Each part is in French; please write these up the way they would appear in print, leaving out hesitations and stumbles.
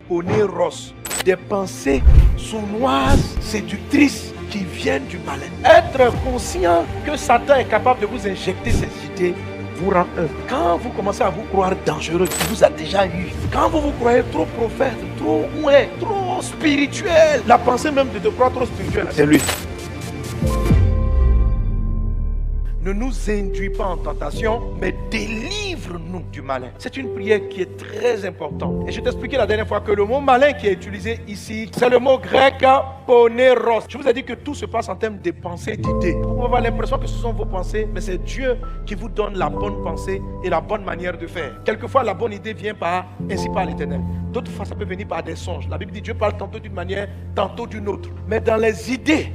poneros, des pensées sournoises, séductrices qui viennent du malin. Être conscient que Satan est capable de vous injecter ces idées vous rend un. Quand vous commencez à vous croire dangereux, il vous a déjà eu. Quand vous vous croyez trop prophète, trop spirituel, la pensée même de te croire trop spirituel, c'est lui. Ne nous induis pas en tentation, mais délivre-nous du malin. C'est une prière qui est très importante. Et je t'ai expliqué la dernière fois que le mot malin qui est utilisé ici, c'est le mot grec poneros. Je vous ai dit que tout se passe en termes de pensées, d'idées. Vous pouvez avoir l'impression que ce sont vos pensées, mais c'est Dieu qui vous donne la bonne pensée et la bonne manière de faire. Quelquefois, la bonne idée vient ainsi par l'Éternel. D'autres fois, ça peut venir par des songes. La Bible dit Dieu parle tantôt d'une manière, tantôt d'une autre. Mais dans les idées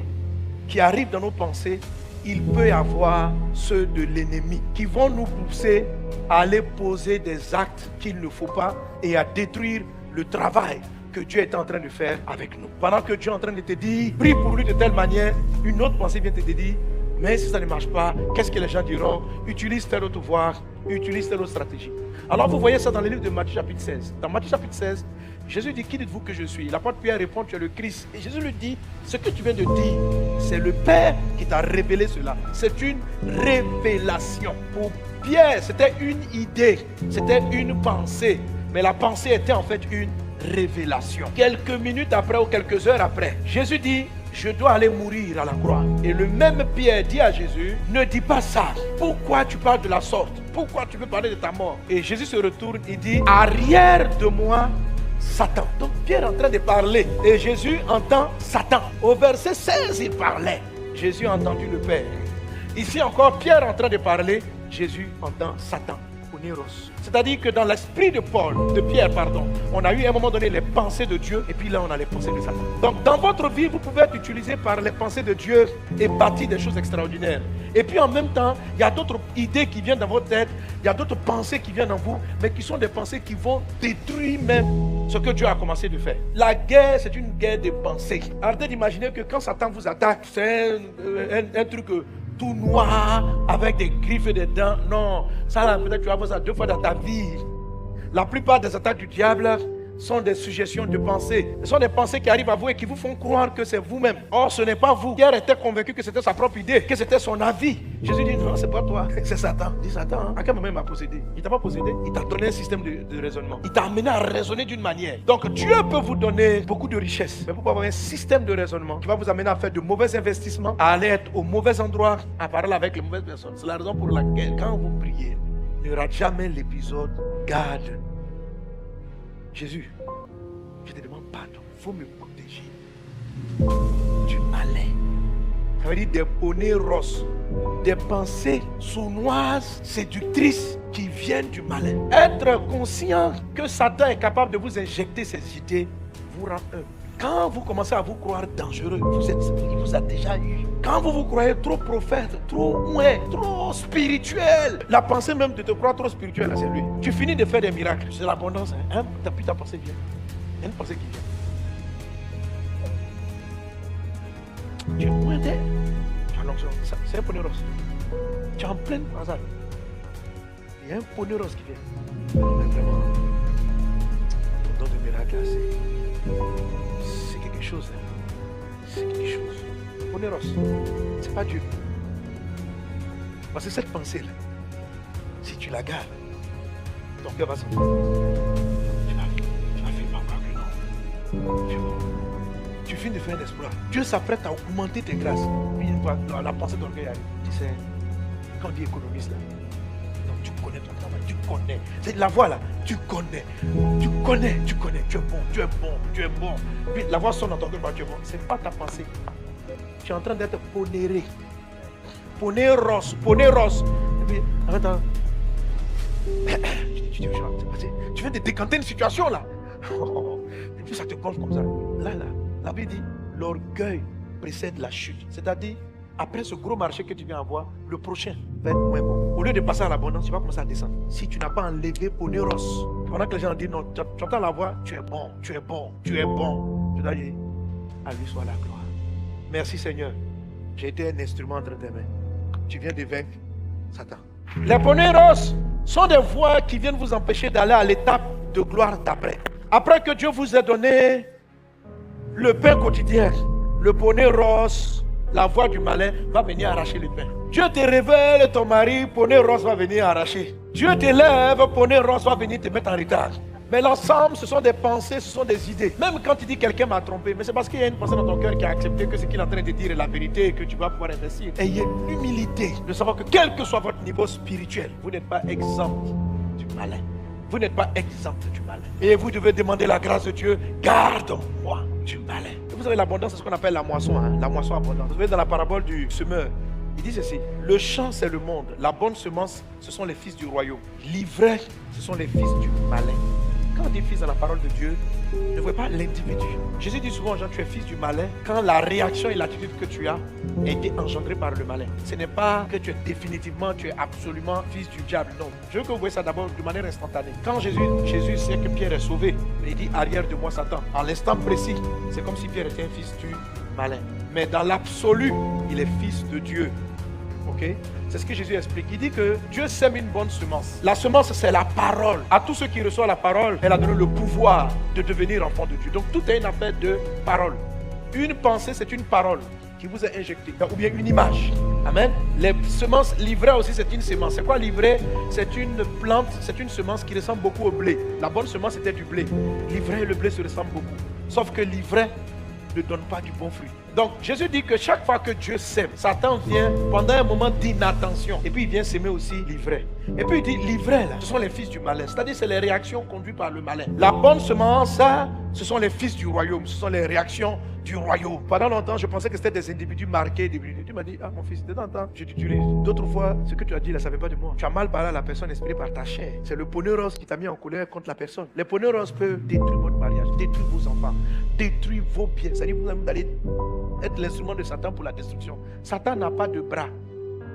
qui arrivent dans nos pensées, il peut y avoir ceux de l'ennemi qui vont nous pousser à aller poser des actes qu'il ne faut pas et à détruire le travail que Dieu est en train de faire avec nous. Pendant que Dieu est en train de te dire, prie pour lui de telle manière, une autre pensée vient te dire, mais si ça ne marche pas, qu'est-ce que les gens diront? Utilise tel autre voie, utilise telle autre stratégie. Alors vous voyez ça dans le livre de Matthieu chapitre 16. Dans Matthieu chapitre 16, Jésus dit, qui dites-vous que je suis? L'apôtre Pierre répond, tu es le Christ. Et Jésus lui dit, ce que tu viens de dire, c'est le Père qui t'a révélé cela. C'est une révélation. Pour Pierre, c'était une idée, c'était une pensée. Mais la pensée était en fait une révélation. Quelques minutes après ou quelques heures après, Jésus dit, je dois aller mourir à la croix. Et le même Pierre dit à Jésus, ne dis pas ça. Pourquoi tu parles de la sorte? Pourquoi tu veux parler de ta mort? Et Jésus se retourne et dit, arrière de moi, Satan. Donc Pierre est en train de parler et Jésus entend Satan. Au verset 16, il parlait. Jésus a entendu le Père. Ici encore, Pierre est en train de parler. Jésus entend Satan. C'est-à-dire que dans l'esprit de Pierre, on a eu à un moment donné les pensées de Dieu et puis là on a les pensées de Satan. Donc dans votre vie, vous pouvez être utilisé par les pensées de Dieu et bâtir des choses extraordinaires. Et puis en même temps, il y a d'autres idées qui viennent dans votre tête, il y a d'autres pensées qui viennent en vous, mais qui sont des pensées qui vont détruire même ce que Dieu a commencé de faire. La guerre, c'est une guerre de pensées. Arrêtez d'imaginer que quand Satan vous attaque, c'est un truc tout noir, avec des griffes et des dents. Non, ça là, peut-être tu vas voir ça 2 fois dans ta vie. La plupart des attaques du diable sont des suggestions de pensée. Ce sont des pensées qui arrivent à vous et qui vous font croire que c'est vous-même. Or, ce n'est pas vous. Pierre était convaincu que c'était sa propre idée, que c'était son avis. Jésus dit non, c'est pas toi, c'est Satan. Il dit Satan, à quel moment il m'a possédé? Il t'a pas possédé, il t'a donné un système de raisonnement. Il t'a amené à raisonner d'une manière. Donc Dieu peut vous donner beaucoup de richesses, mais vous pouvez avoir un système de raisonnement qui va vous amener à faire de mauvais investissements, à aller être au mauvais endroit, à parler avec les mauvaises personnes. C'est la raison pour laquelle, quand vous priez, il n'y aura jamais l'épisode garde. Jésus, je te demande pardon, il faut me protéger du malin. Ça veut dire des poneros, des pensées sournoises, séductrices qui viennent du malin. Être conscient que Satan est capable de vous injecter ces idées vous rend un. Quand vous commencez à vous croire dangereux, il vous a déjà eu. Quand vous vous croyez trop prophète, trop spirituel, la pensée même de te croire trop spirituel, c'est lui. Tu finis de faire des miracles, c'est l'abondance. Hein? Puis ta pensée vient. Il y a une pensée qui vient. Tu es loin d'elle. Tu as l'onction. C'est un poneros. Tu es en pleine croisade. Il y a un poneros qui vient. Non, mais vraiment, ton don de miracle, c'est quelque chose. C'est quelque chose. Poneros, c'est pas Dieu. Parce que cette pensée-là, si tu la gardes, ton cœur va s'en. Tu vas finir par croire que non. Tu finis de faire un exploit. Dieu s'apprête à augmenter tes grâces. Puis la pensée d'orgueil arrive. Tu sais, quand on dit économiste là, donc tu connais ton travail, tu connais. C'est la voix là, tu connais. Tu es bon. Puis la voix sonne dans ton cœur, tu es bon. C'est pas ta pensée. Tu es en train d'être ponéré. Poneros. Et puis, attends. Tu viens de décanter une situation là. Et puis ça te gonfle comme ça. Là, la Bible dit, l'orgueil précède la chute. C'est-à-dire, après ce gros marché que tu viens avoir, le prochain va être moins bon. Au lieu de passer à l'abondance, tu vas commencer à descendre. Si tu n'as pas enlevé Poneros, pendant que les gens disent non, tu entends la voix, tu es bon. Je dois dire, à lui soit la gloire. Merci Seigneur. J'ai été un instrument entre tes mains. Tu viens de vaincre Satan. Les Poneros sont des voix qui viennent vous empêcher d'aller à l'étape de gloire d'après. Après que Dieu vous ait donné le pain quotidien, le poney rose, la voix du malin va venir arracher le pain. Dieu te révèle ton mari, poney rose va venir arracher. Dieu t'élève, poney rose va venir te mettre en retard. Mais l'ensemble, ce sont des pensées, ce sont des idées. Même quand tu dis quelqu'un m'a trompé, mais c'est parce qu'il y a une pensée dans ton cœur qui a accepté que ce qu'il est en train de dire est la vérité et que tu vas pouvoir investir. Ayez l'humilité de savoir que quel que soit votre niveau spirituel, vous n'êtes pas exempt du malin. Vous n'êtes pas exempt du malin. Et vous devez demander la grâce de Dieu, garde-moi du malin. Et vous savez, l'abondance, c'est ce qu'on appelle la moisson, la moisson abondante. Vous voyez dans la parabole du semeur, il dit ceci, le champ c'est le monde, la bonne semence, ce sont les fils du royaume. L'ivraie, ce sont les fils du malin. Quand on dit fils dans la parole de Dieu, ne voyez pas l'individu. Jésus dit souvent aux gens, tu es fils du malin, quand la réaction et l'attitude que tu as a été engendrée par le malin. Ce n'est pas que tu es définitivement, tu es absolument fils du diable, non. Je veux que vous voyez ça d'abord de manière instantanée. Quand Jésus sait que Pierre est sauvé, il dit, arrière de moi Satan. En l'instant précis, c'est comme si Pierre était un fils du malin. Mais dans l'absolu, il est fils de Dieu. Ok? C'est ce que Jésus explique. Il dit que Dieu sème une bonne semence. La semence, c'est la parole. À tous ceux qui reçoivent la parole, elle a donné le pouvoir de devenir enfant de Dieu. Donc tout est une affaire de parole. Une pensée, c'est une parole qui vous est injectée. Ou bien une image. Amen. Les semences, l'ivraie aussi, c'est une semence. C'est quoi l'ivraie? C'est une plante, c'est une semence qui ressemble beaucoup au blé. La bonne semence, c'était du blé. L'ivraie et le blé se ressemblent beaucoup. Sauf que l'ivraie ne donne pas du bon fruit. Donc Jésus dit que chaque fois que Dieu sème, Satan vient pendant un moment d'inattention et puis il vient s'aimer aussi l'ivraie. Et puis il dit l'ivraie là, ce sont les fils du malin, c'est-à-dire c'est les réactions conduites par le malin. La bonne semence, ça, ce sont les fils du royaume, ce sont les réactions du royaume. Pendant longtemps, je pensais que c'était des individus marqués. Tu m'as dit, ah mon fils, de temps en temps, je t'utilise. D'autres fois, ce que tu as dit là, ça ne veut pas de moi. Tu as mal parlé à la personne inspirée par ta chair. C'est le poney rose qui t'a mis en colère contre la personne. Les poneys roses peuvent détruire votre mariage, détruire vos enfants, détruire vos biens. C'est-à-dire que vous allez être l'instrument de Satan pour la destruction. Satan n'a pas de bras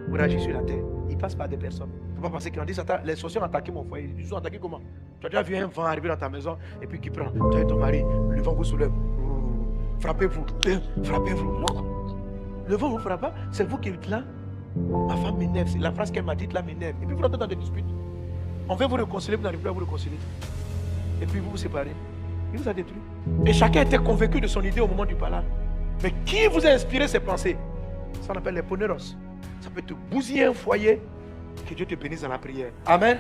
pour agir sur la terre. Il passe par des personnes. Il ne faut pas penser qu'on dit Satan, les sorciers ont attaqué mon foyer. Ils ont attaqué comment? Tu as déjà vu un vent arriver dans ta maison et puis qui prend. Tu as ton mari, le vent vous soulève. Frappez-vous, frappez-vous. Non, le vent vous frappe pas, c'est vous qui êtes là. Ma femme m'énerve, c'est la phrase qu'elle m'a dite là m'énerve. Et puis vous rentrez dans des disputes. On veut vous réconcilier, vous n'arrivez pas à vous réconcilier. Et puis vous vous séparez. Il vous a détruit. Et chacun était convaincu de son idée au moment du palabre. Mais qui vous a inspiré ces pensées? Ça on appelle les poneys roses. Ça peut te bousiller un foyer. Que Dieu te bénisse dans la prière. Amen.